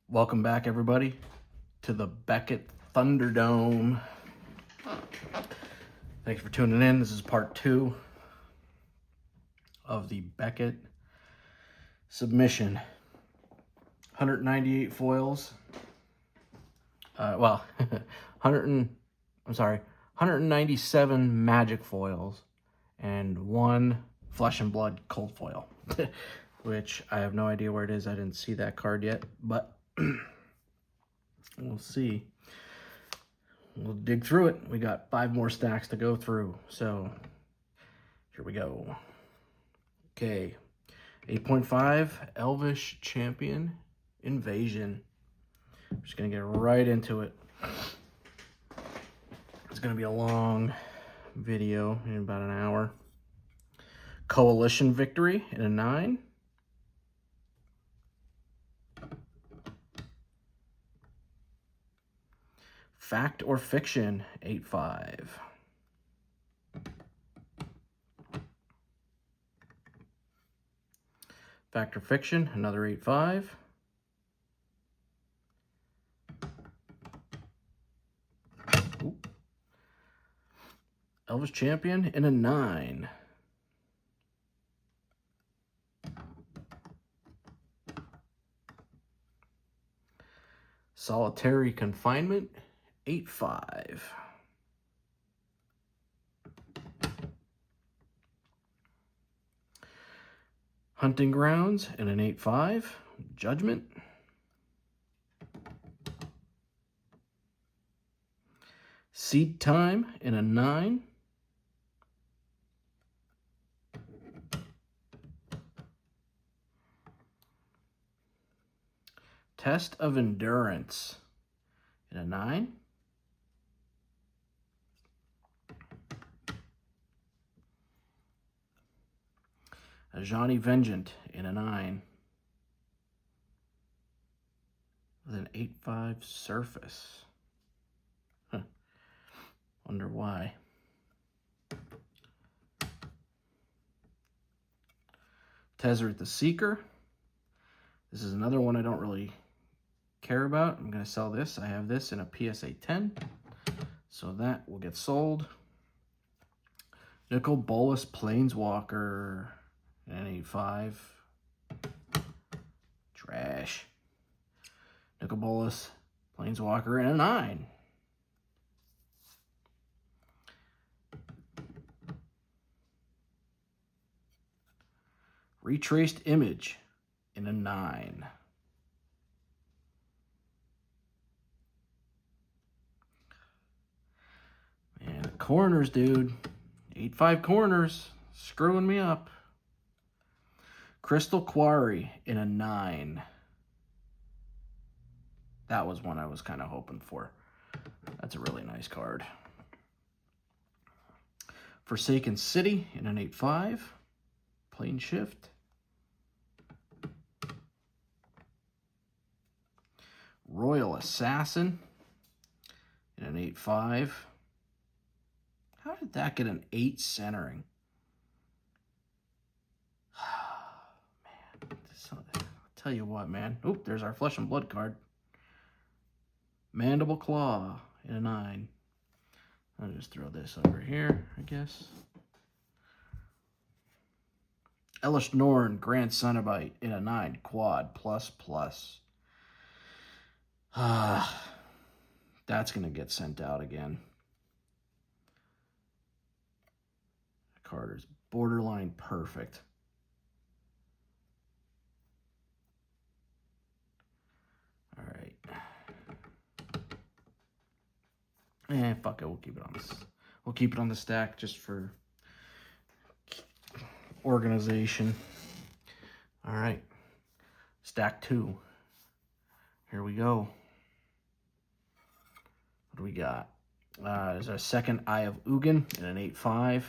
Welcome back, everybody, to the Beckett Thunderdome. Thanks for tuning in. This is part 2 of the Beckett submission. 198 foils. 197 magic foils and 1 flesh and blood cold foil, which I have no idea where it is. I didn't see that card yet, but we'll see. We'll dig through it. We got 5 more stacks to go through, so here we go. Okay, 8.5 Elvish Champion Invasion. I'm just gonna get right into it. It's gonna be a long video in about an hour. Coalition Victory in a 9. Fact or Fiction, 8.5. Fact or Fiction, another 8.5. Elvis Champion in a 9. Solitary Confinement, 8.5. Hunting Grounds in an 8.5. Judgment. Seed Time in a 9. Test of Endurance in a 9. Johnny Vengeant in a 9. With an 8.5 surface. Huh. Wonder why. Tezzeret the Seeker. This is another one I don't really care about. I'm going to sell this. I have this in a PSA 10, so that will get sold. Nicol Bolas Planeswalker, an 8.5. Trash. Nicol Bolas Planeswalker in a 9. Retraced Image in a 9. And corners, dude. 8.5 corners. Screwing me up. Crystal Quarry in a 9. That was one I was kind of hoping for. That's a really nice card. Forsaken City in an 8.5. Plane Shift. Royal Assassin in an 8.5. How did that get an 8 centering? Man, I'll tell you what, man. Oop, there's our Flesh and Blood card. Mandible Claw in a 9. I'll just throw this over here, I guess. Elish Norn, Grand Cenobite in a 9. Quad, plus. That's going to get sent out again. The card is borderline perfect. All right. Fuck it. We'll keep it on this. We'll keep it on the stack just for organization. All right. Stack 2. Here we go. What do we got? There's our second Eye of Ugin in an 8.5.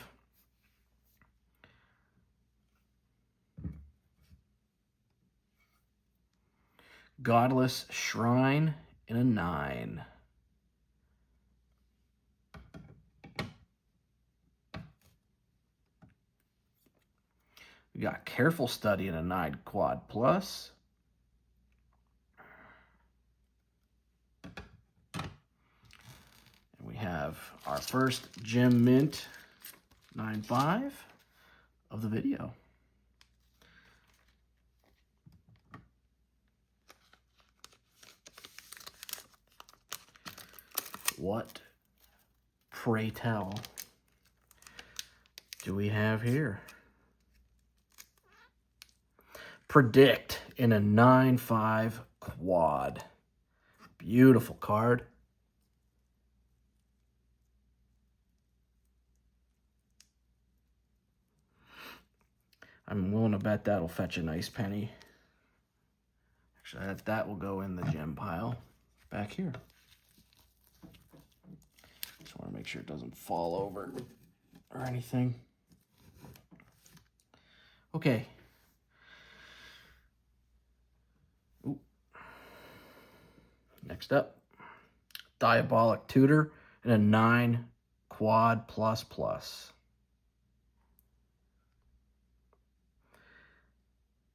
Godless Shrine in a 9. We got Careful Study in a 9 quad plus. our first gem mint 9.5 of the video. What, pray tell, do we have here? Predict in a 9.5 quad. Beautiful card. I'm willing to bet that'll fetch a nice penny. Actually, that will go in the gem pile back here. Just want to make sure it doesn't fall over or anything. Okay. Ooh. Next up, Diabolic Tutor and a 9 quad plus.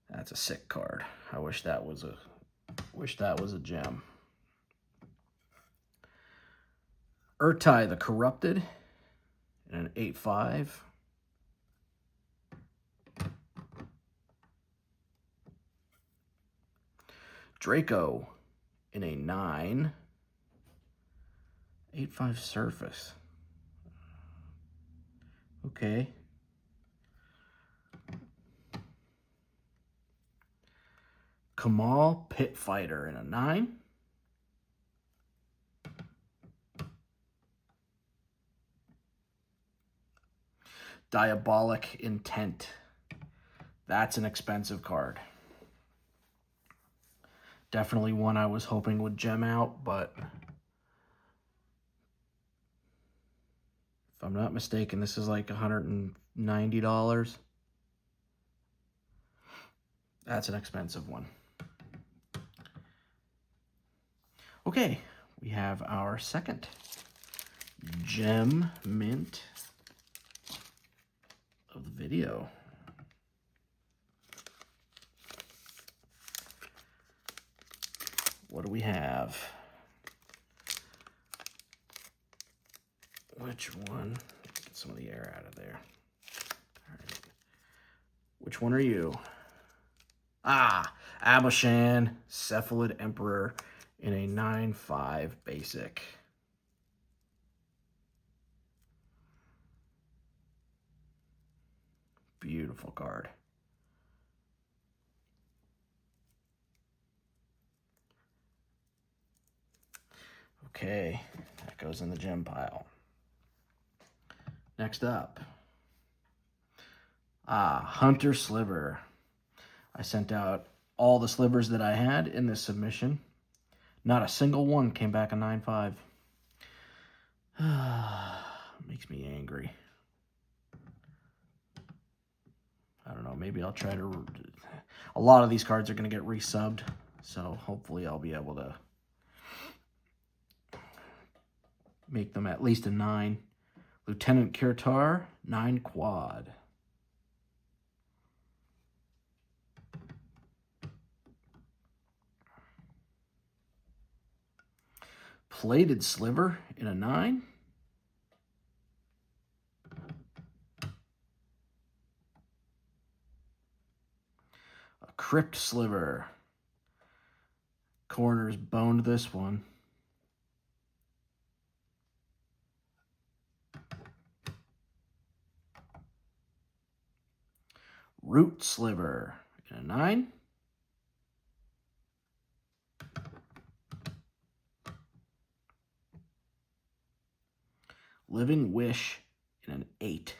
That's a sick card. I wish that was a gem. Urtai the Corrupted and an 8.5. Draco in a 9. 8.5 surface. Okay. Kamal Pit Fighter in a 9. Diabolic Intent. That's an expensive card. Definitely one I was hoping would gem out, but if I'm not mistaken, this is like $190. That's an expensive one. Okay, we have our second gem mint of the video. What do we have? Which one? Get some of the air out of there. All right. Which one are you? Ah, Abashan, Cephalid Emperor in a 9.5 basic. Beautiful card. Okay, that goes in the gem pile. Next up, Hunter Sliver. I sent out all the slivers that I had in this submission. Not a single one came back a 9.5. Makes me angry. I don't know, maybe I'll try to... A lot of these cards are going to get resubbed, so hopefully I'll be able to make them at least a 9. Lieutenant Kirtar, 9 quad. Plated Sliver in a 9. A Crypt Sliver. Corners boned this one. Root Sliver in a 9. Living Wish in an 8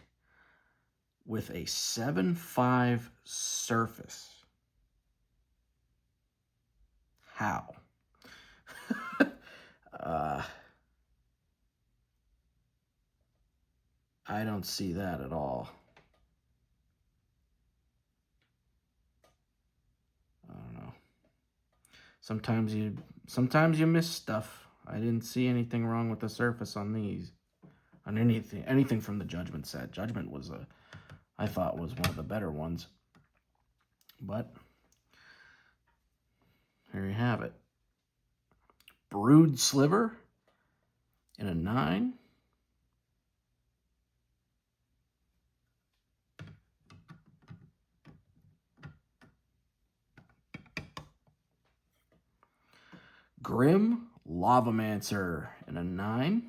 with a 7.5 surface. How? I don't see that at all. I don't know. Sometimes you miss stuff. I didn't see anything wrong with the surface on these. On anything from the Judgment set. Judgment was I thought was one of the better ones. But here you have it. Brood Sliver in a 9. Grim Lavamancer in a 9.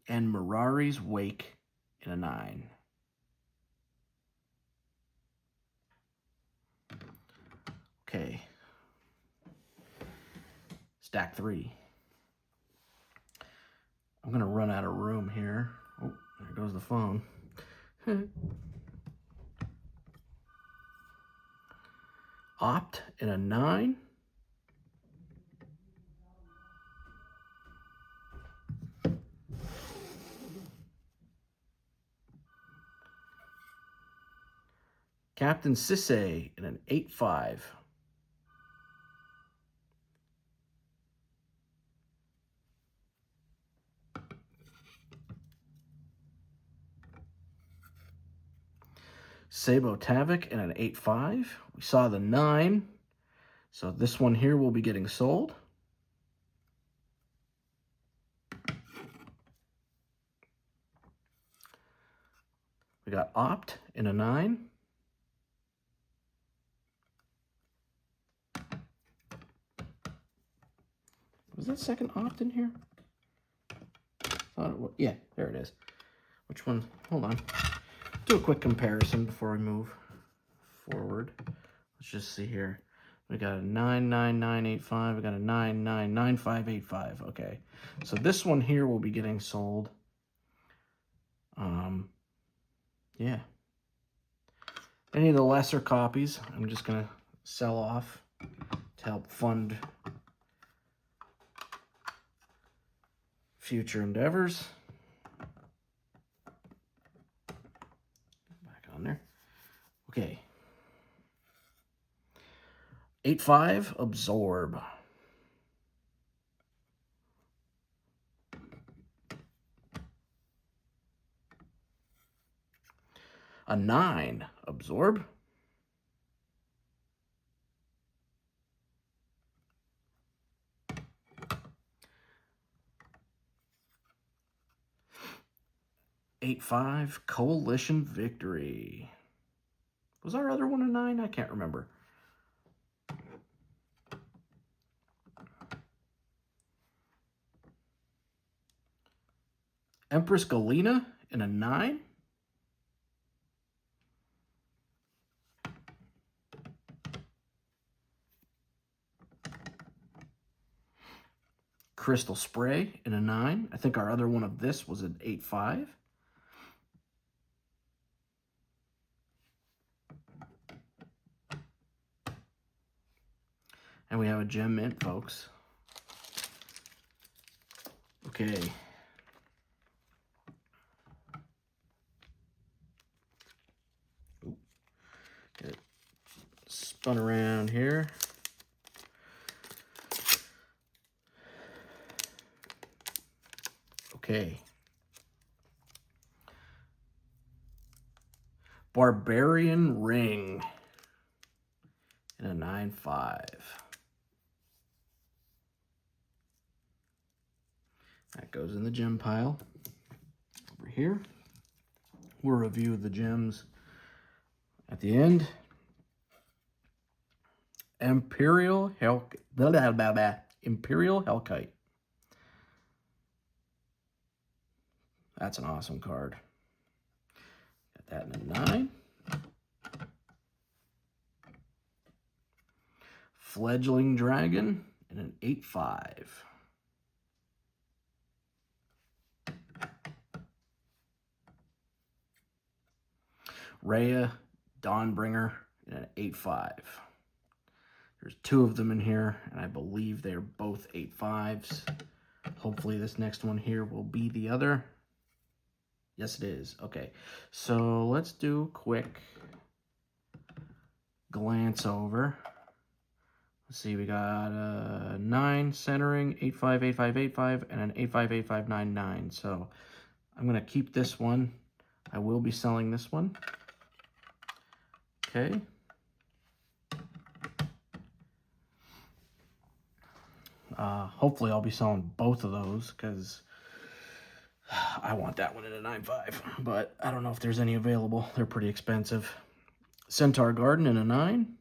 And Mirari's Wake in a 9. Okay. Stack 3. I'm going to run out of room here. Oh, there goes the phone. Opt in a 9. Captain Sisse in an 8-5. Sabo Tavik in an 8-5. We saw the 9. So this one here will be getting sold. We got Opt in a 9. Was that second Opt in here? Thought it was. Yeah, there it is. Which one? Hold on. Do a quick comparison before we move forward. Let's just see here. We got a 99985. We got a 999585. Okay. So this one here will be getting sold. Yeah. Any of the lesser copies, I'm just going to sell off to help fund future endeavors. Back on there. Okay. 8-5, Absorb. A 9, Absorb. $8-5, Coalition Victory. Was our other one a 9? I can't remember. Empress Galena in a 9. Crystal Spray in a 9. I think our other one of this was an 8-5. And we have a gem mint, folks. Okay. Ooh. Get it spun around here. Okay. Barbarian Ring in a 9-5. That goes in the gem pile. Over here. We'll review the gems at the end. Imperial Hellkite. That's an awesome card. Got that in a 9. Fledgling Dragon in an 8-5. Rhea Dawnbringer in an 8-5. There's 2 of them in here, and I believe they're both 8-5s. Hopefully this next one here will be the other. Yes, it is. Okay, so let's do a quick glance over. Let's see, we got a 9 centering, 8-5, 8-5, 8-5, and an 8-5, 8-5, 9-9. So I'm going to keep this one. I will be selling this one. Okay. Hopefully I'll be selling both of those because I want that one in a 9.5, but I don't know if there's any available. They're pretty expensive. Centaur Garden in a 9.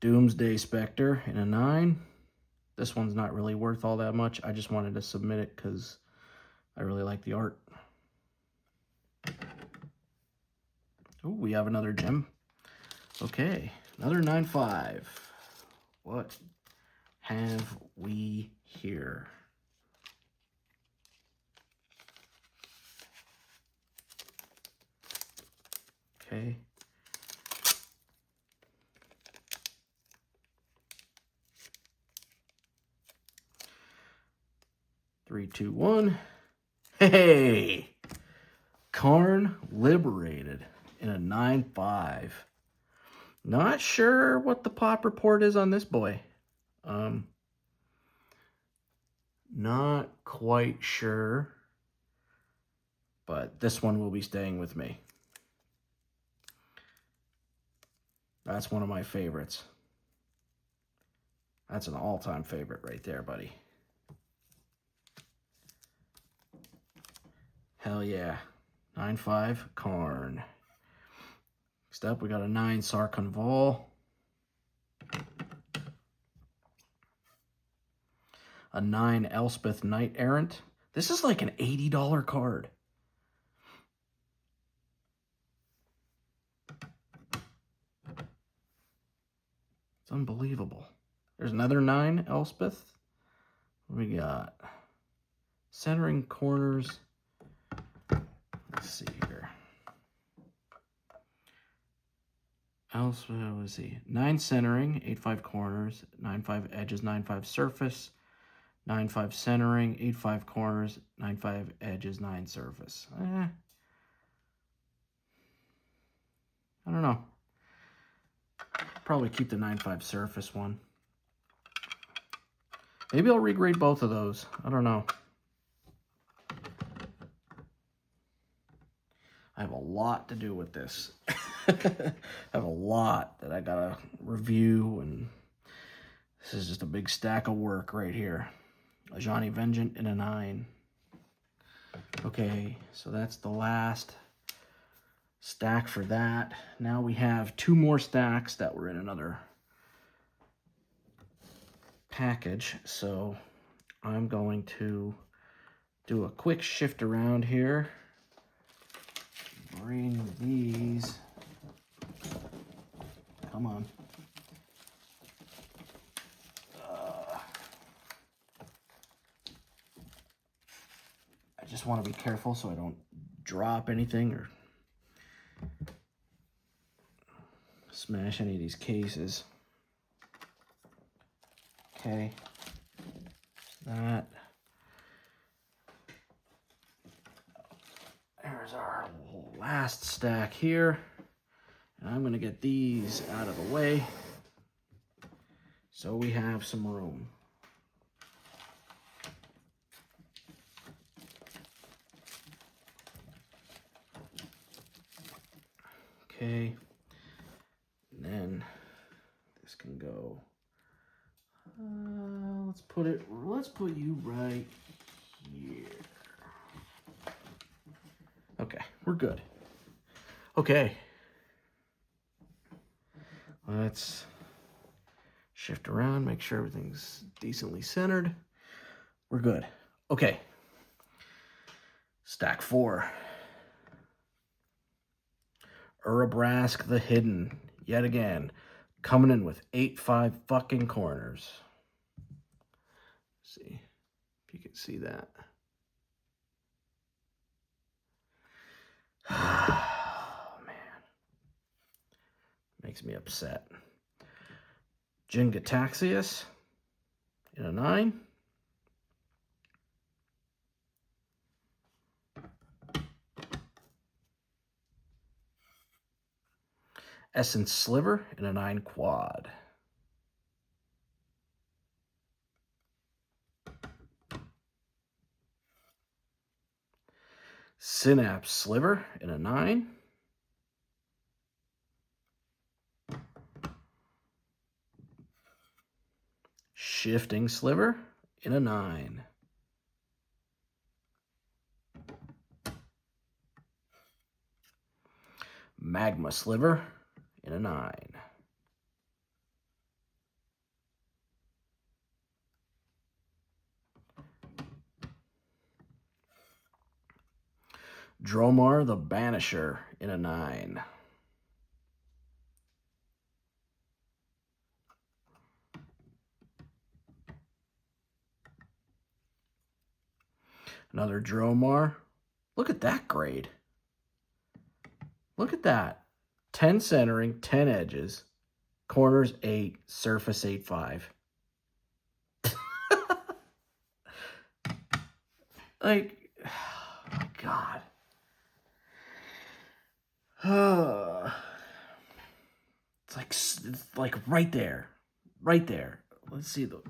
Doomsday Spectre in a 9. This one's not really worth all that much. I just wanted to submit it because I really like the art. Oh, we have another gem. Okay, another 9.5. What have we here? Okay. Three, two, one. Hey! Karn Liberated in a 9.5. Not sure what the pop report is on this boy. Not quite sure. But this one will be staying with me. That's one of my favorites. That's an all-time favorite right there, buddy. Hell yeah. 9.5 Karn. Next up, we got a 9 Sarkhan Vol. A 9 Elspeth Knight Errant. This is like an $80 card. It's unbelievable. There's another 9 Elspeth. What do we got? Centering corners. Let's see here. Elspeth, let's see. 9 centering, 8.5 corners, 9.5 edges, 9.5 surface, 9.5 centering, 8.5 corners, 9.5 edges, 9 surface. I don't know. Probably keep the 9.5 surface one. Maybe I'll regrade both of those. I don't know. I have a lot to do with this. I have a lot that I gotta review, and this is just a big stack of work right here. A Johnny Vengeant in a 9. Okay, so that's the last stack for that. Now we have 2 more stacks that were in another package, so I'm going to do a quick shift around here. Bring these. Come on. I just want to be careful so I don't drop anything or smash any of these cases. Okay. That. There's our last stack here. And I'm going to get these out of the way so we have some room. Okay. And then this can go. Let's put you right here. Okay, we're good. Okay. Let's shift around, make sure everything's decently centered. We're good. Okay. Stack 4. Urabrask the Hidden, yet again, coming in with 8.5 fucking corners. Let's see if you can see that. Oh, man. Makes me upset. Jingataxius in a 9. Essence Sliver in a 9 quad. Synapse Sliver in a 9. Shifting Sliver in a 9. Magma Sliver in a 9. Dromar the Banisher in a 9. Another Dromar. Look at that grade. Look at that. 10 centering, 10 edges, corners 8, surface 8.5. Like, oh my God. It's like right there. Right there. Let's see the.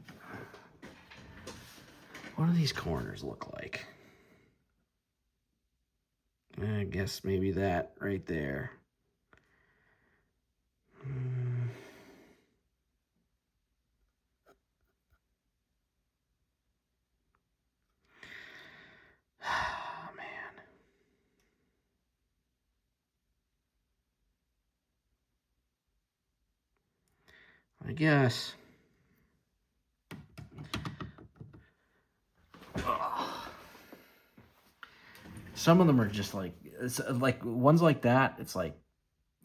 What do these corners look like? I guess maybe that right there. Oh, man. I guess. Oh. Some of them are just like, it's like ones like that. It's like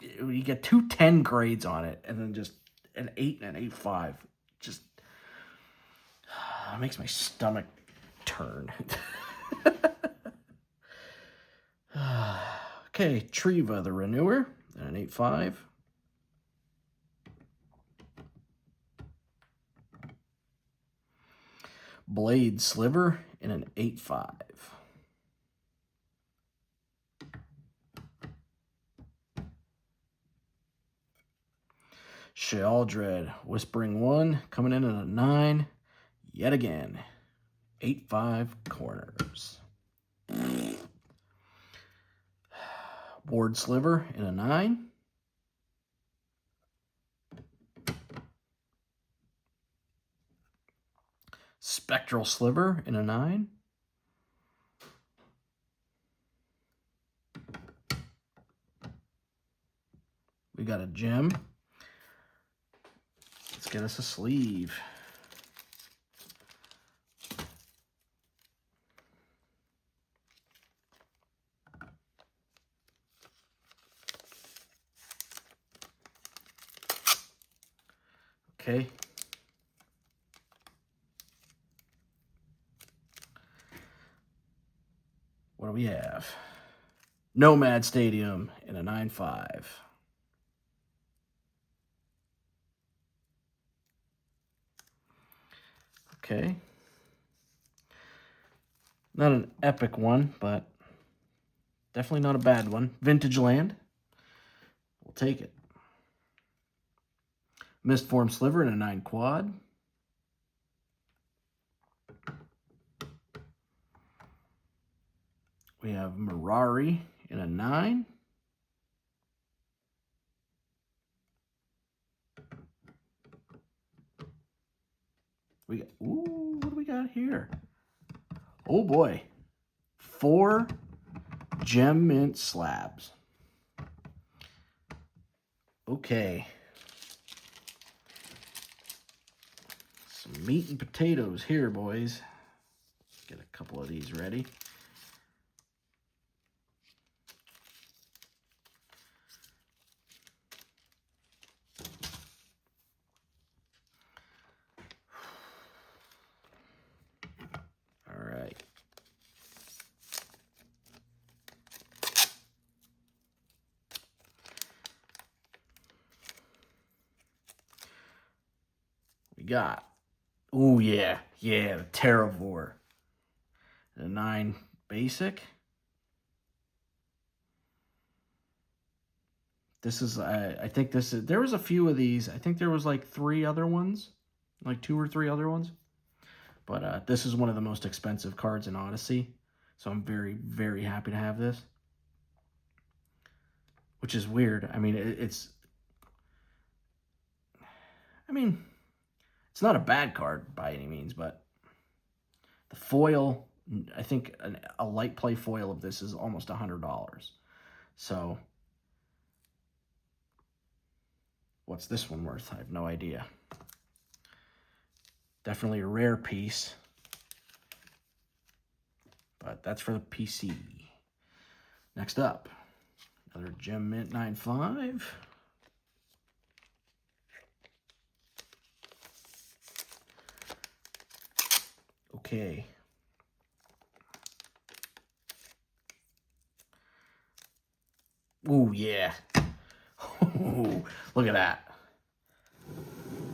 you get 2 10 grades on it, and then just an 8 and an 8.5. Just makes my stomach turn. Okay, Triva the Renewer, an 8.5. Blade Sliver in an 8.5. Shealdred Whispering One coming in at a 9. Yet again, 8.5 corners. Ward Sliver in a 9. Spectral Sliver in a 9. We got a gem. Let's get us a sleeve. Okay. What do we have? Nomad Stadium in a 9.5. Okay. Not an epic one, but definitely not a bad one. Vintage Land. We'll take it. Mistform Sliver in a 9 quad. We have Mirari in a 9. We got, ooh, what do we got here? Oh boy. 4 gem mint slabs. Okay. Some meat and potatoes here, boys. Get a couple of these ready. All right. We got, oh yeah, the Terravore. The 9 basic. This is, I think this is, there was a few of these. I think there was like 3 other ones, like 2 or 3 other ones. But this is one of the most expensive cards in Odyssey. So I'm very, very happy to have this. Which is weird. I mean, it's It's not a bad card by any means, but the foil, I think a light play foil of this is almost $100. So what's this one worth? I have no idea. Definitely a rare piece, but that's for the PC. Next up, another Gem Mint 9.5. Okay. Ooh, yeah. Ooh, look at that.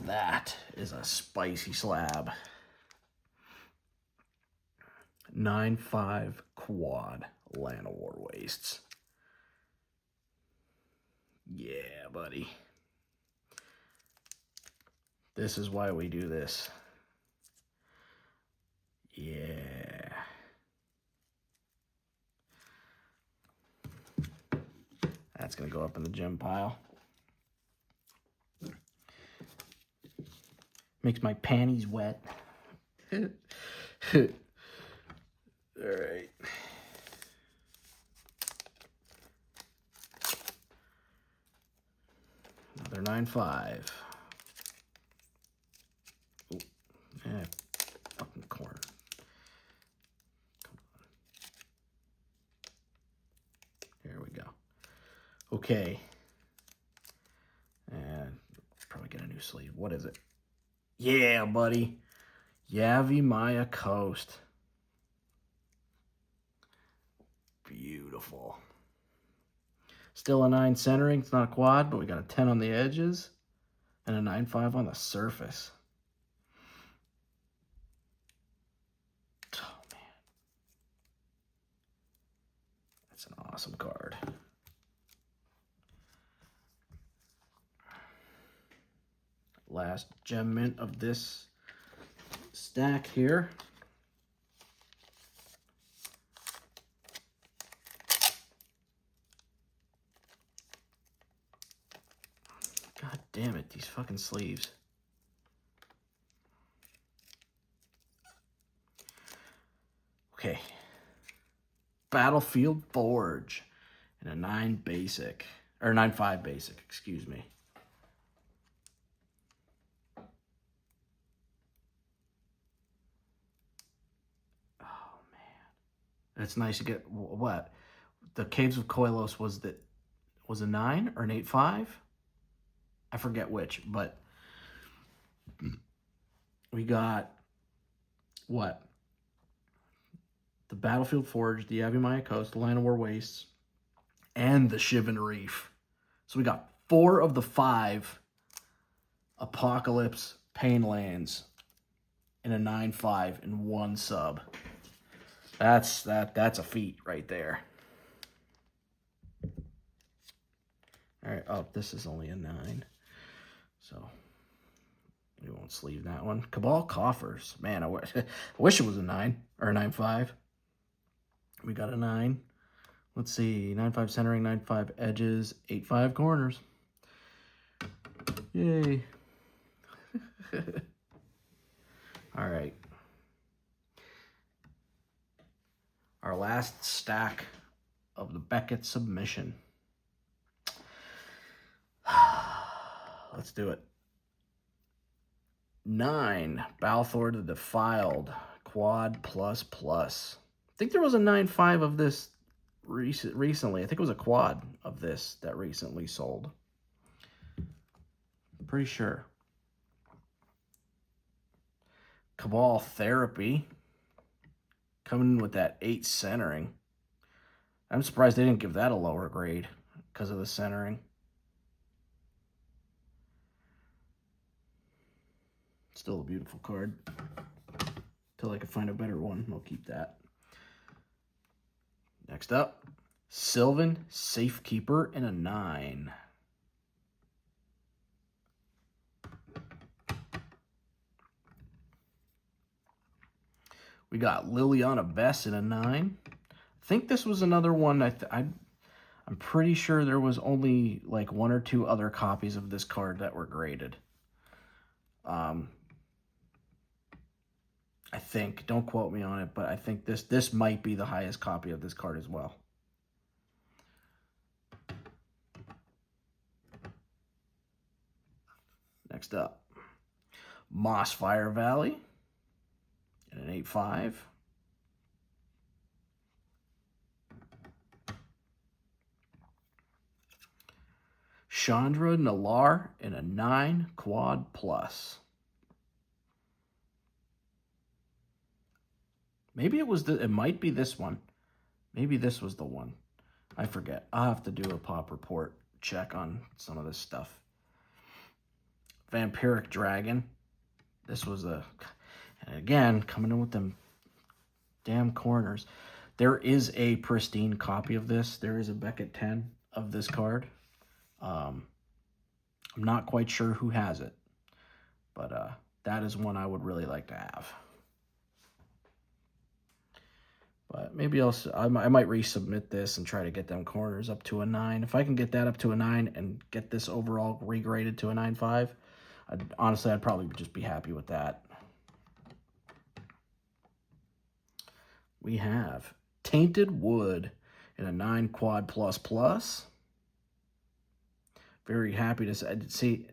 That is a spicy slab. 9.5 quad Llanowar wastes. Yeah, buddy. This is why we do this. Yeah. That's going to go up in the gem pile. Makes my panties wet. All right. Another 9.5. Oh, yeah, fucking corner. Come on. Here we go. Okay. And probably get a new sleeve. What is it? Yeah, buddy. Yavi Maya Coast. Beautiful. Still a 9 centering. It's not a quad, but we got a 10 on the edges and a 9.5 on the surface. Oh, man. That's an awesome card. Last gem mint of this stack here. God damn it, these fucking sleeves. Okay. Battlefield Forge and a 9 basic, or 9.5 basic, excuse me. Oh, man. It's nice to get, what? The Caves of Koilos was a 9 or an 8.5? I forget which, but we got, what? The Battlefield Forge, the Yavi Maya Coast, the Llanowar Wastes, and the Shivan Reef. So we got 4 of the 5 Apocalypse Painlands in a 9.5 in one sub. That's a feat right there. All right, oh, this is only a 9. So we won't sleeve that one. Cabal Coffers. Man, I wish it was a 9 or a 9.5. We got a 9. Let's see. 9.5 centering, 9.5 edges, 8.5 corners. Yay. All right. Our last stack of the Beckett submission. Let's do it. 9, Balthor the Defiled, Quad Plus Plus. I think there was a 9.5 of this recently. I think it was a quad of this that recently sold. Pretty sure. Cabal Therapy. Coming in with that 8 centering. I'm surprised they didn't give that a lower grade because of the centering. Still a beautiful card. Until I can find a better one, I'll keep that. Next up, Sylvan Safekeeper in a 9. We got Liliana Bess in a 9. I think this was another one. I'm pretty sure there was only like 1 or 2 other copies of this card that were graded. I think. Don't quote me on it, but I think this might be the highest copy of this card as well. Next up, Mossfire Valley in an 8.5. Chandra Nalar in a 9 quad plus. Maybe it might be this one. Maybe this was the one. I forget. I'll have to do a pop report check on some of this stuff. Vampiric Dragon. This was and again, coming in with them damn corners. There is a pristine copy of this. There is a Beckett 10 of this card. I'm not quite sure who has it, but that is one I would really like to have. But maybe I might resubmit this and try to get them corners up to a 9. If I can get that up to a 9 and get this overall regraded to a 9.5, honestly, I'd probably just be happy with that. We have Tainted Wood in a 9 quad plus plus. Very happy to see.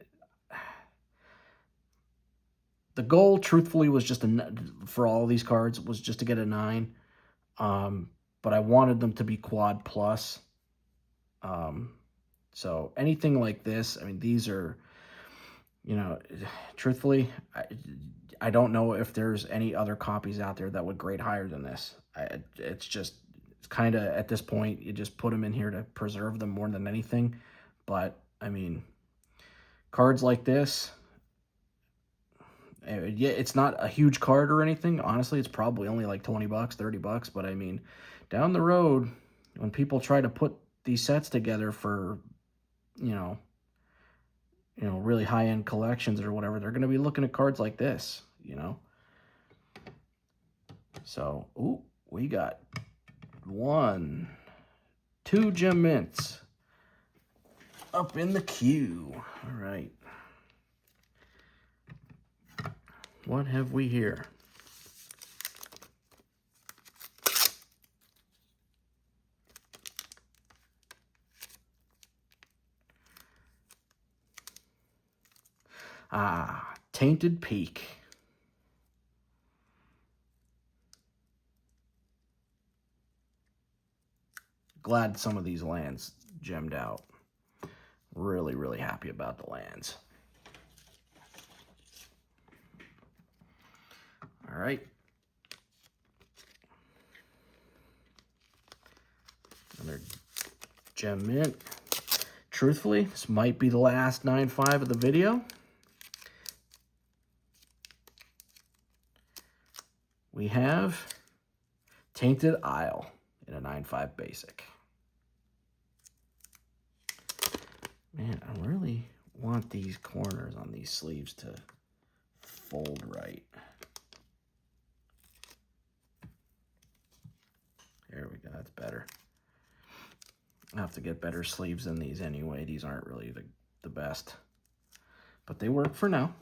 The goal, truthfully, was just for all of these cards was just to get a 9. But I wanted them to be quad plus. So anything like this, I mean, these are, you know, truthfully, I don't know if there's any other copies out there that would grade higher than this. It's kind of, at this point, you just put them in here to preserve them more than anything. But, I mean, cards like this, yeah, it's not a huge card or anything. Honestly, it's probably only like $20, $30. But, I mean, down the road, when people try to put these sets together for, you know, really high-end collections or whatever, they're going to be looking at cards like this, you know. So, ooh, we got 1, 2 gem mints up in the queue. All right. What have we here? Tainted Peak. Glad some of these lands gemmed out. Really, really happy about the lands. All right. Another gem mint. Truthfully, this might be the last 9.5 of the video. We have Tainted Isle in a 9.5 basic. Man, I really want these corners on these sleeves to fold right. There we go, that's better. I have to get better sleeves than these anyway. These aren't really the best, but they work for now.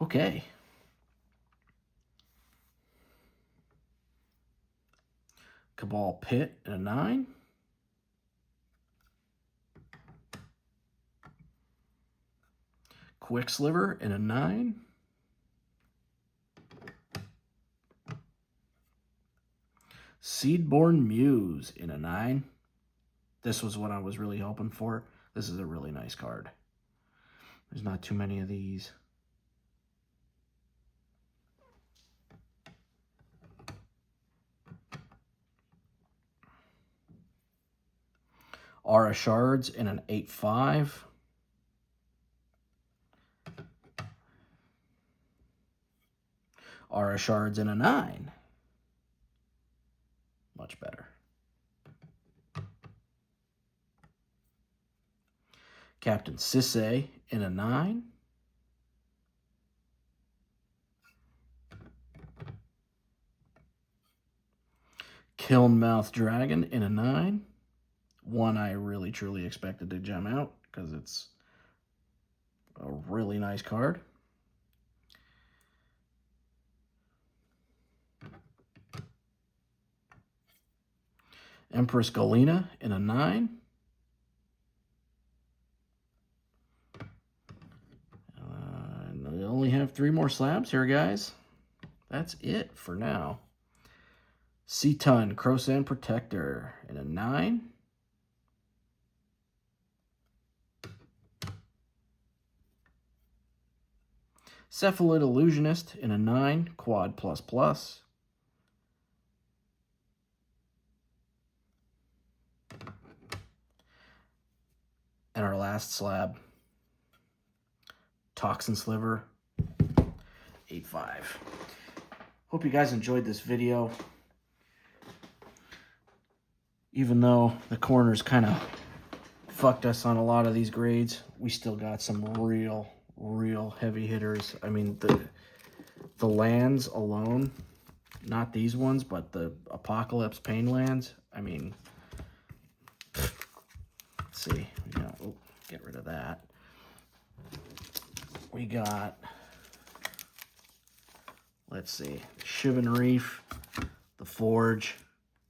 Okay. Cabal Pit in a 9. Quicksliver in a 9. Seedborn Muse in a 9. This was what I was really hoping for. This is a really nice card. There's not too many of these. Aura Shards in an 8.5. Aura Shards in a 9. Much better. Captain Sisay in a 9. Kilnmouth Dragon in a 9. One I really truly expected to gem out because it's a really nice card. Empress Galena in a 9. I only have 3 more slabs here, guys. That's it for now. Seaton Crosan Protector in a 9. Cephalid Illusionist in a 9, Quad Plus Plus. And our last slab, Toxin Sliver 8.5. Hope you guys enjoyed this video. Even though the corners kind of fucked us on a lot of these grades, we still got some real heavy hitters. I mean, the lands alone, not these ones, but the Apocalypse Pain lands, I mean, let's see, get rid of that. We got, let's see, Shivan Reef, the Forge,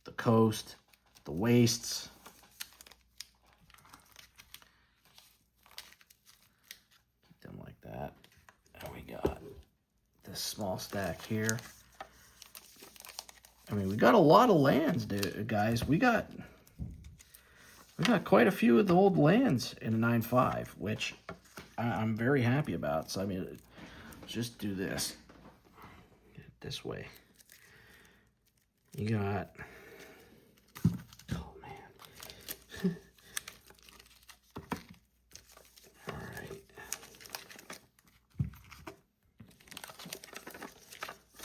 the Coast, the Wastes, keep them like that. And we got this small stack here. I mean, we got a lot of lands, guys. We got quite a few of the old lands in a 9.5, which I'm very happy about. So, I mean, just do this. Get it this way. You got... Oh, man. All right.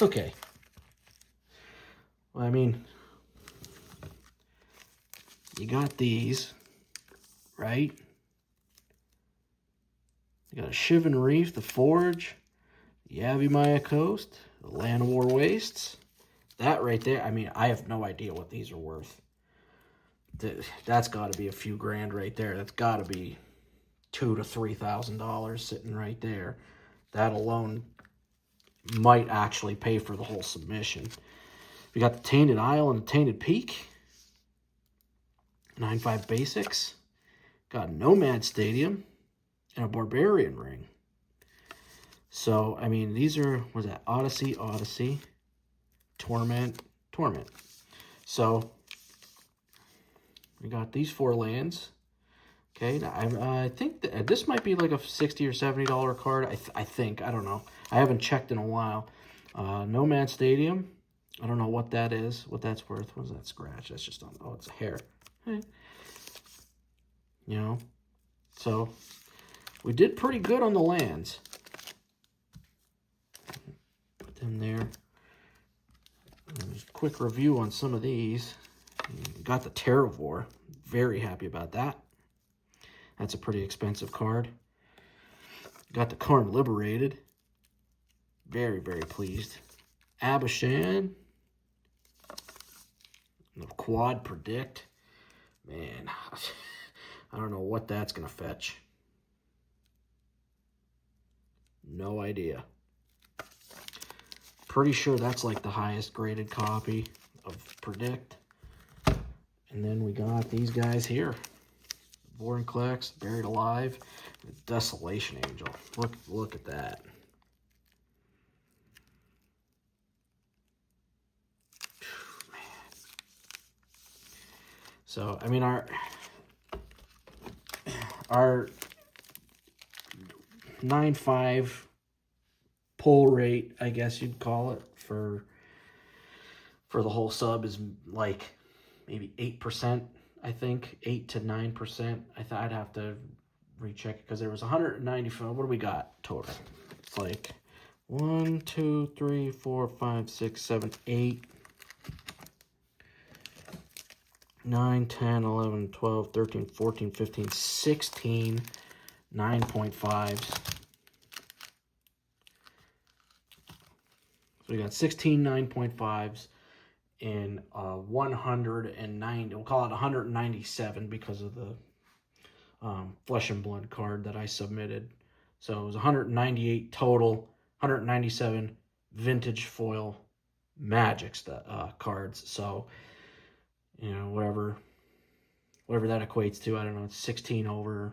Okay. Well, I mean, you got these, right? You got a Shivan Reef, the Forge, the Yavimaya Coast, the Land War Wastes. That right there, I mean, I have no idea what these are worth. That's got to be a few grand right there. That's got to be $2,000 to $3,000 sitting right there. That alone might actually pay for the whole submission. We got the Tainted Isle and the Tainted Peak. 9.5 basics. Got Nomad Stadium and a Barbarian Ring. So, I mean, these are, what is that? Odyssey, Torment. So, we got these 4 lands. Okay, now I think that this might be like a $60 or $70 card. I think, I don't know. I haven't checked in a while. Nomad Stadium. I don't know what that is, what that's worth. What is that scratch? That's just on, oh, it's a hair. Hey. You know, so we did pretty good on the lands. Put them there. Just a quick review on some of these. Got the Terravore. Very happy about that. That's a pretty expensive card. Got the Karn Liberated. Very pleased. Abishan. The Quad Predict. Man, I don't know what that's going to fetch. No idea. Pretty sure that's like the highest graded copy of Predict. And then we got these guys here. Vorinclex, Buried Alive, the Desolation Angel. Look at that. So, I mean, our 9.5 pull rate, I guess you'd call it, for the whole sub is like maybe 8%, I think. 8 to 9%. I'd have to recheck it because there was 195. What do we got total? It's like 1, 2, 3, 4, 5, 6, 7, 8. 9, 10, 11, 12, 13, 14, 15, 16 9.5s. So we got 16 9.5s and 190, we'll call it 197 because of the Flesh and Blood card that I submitted. So it was 198 total, 197 vintage foil Magic cards. So, you know, whatever that equates to. I don't know, it's 16 over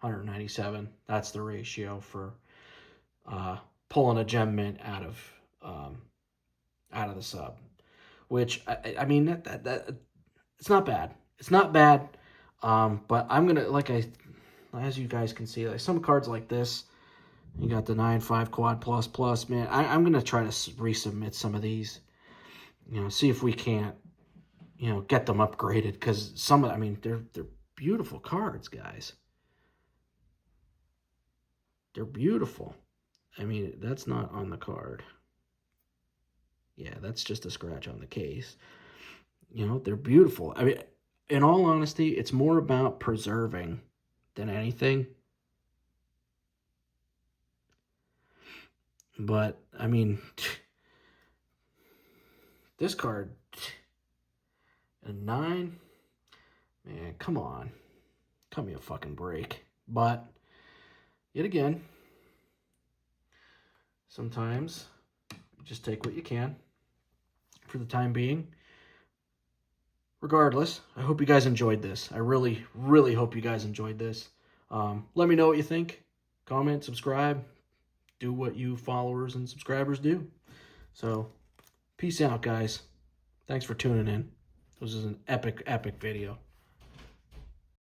197. That's the ratio for pulling a gem mint out of the sub. Which I mean that it's not bad. It's not bad. But I'm gonna, as you guys can see, like some cards like this, you got the 9.5 quad plus, man. I'm gonna try to resubmit some of these, you know, see if we can't, you know, get them upgraded, because some of, I mean, they're beautiful cards, guys. They're beautiful. I mean, that's not on the card. Yeah, that's just a scratch on the case. You know, they're beautiful. I mean, in all honesty, it's more about preserving than anything. But, I mean, this card, a 9, man, come on. Cut me a fucking break. But, yet again, sometimes you just take what you can for the time being. Regardless, I hope you guys enjoyed this. I really, really hope you guys enjoyed this. Let me know what you think. Comment, subscribe. Do what you followers and subscribers do. So, peace out, guys. Thanks for tuning in. This is an epic, epic video.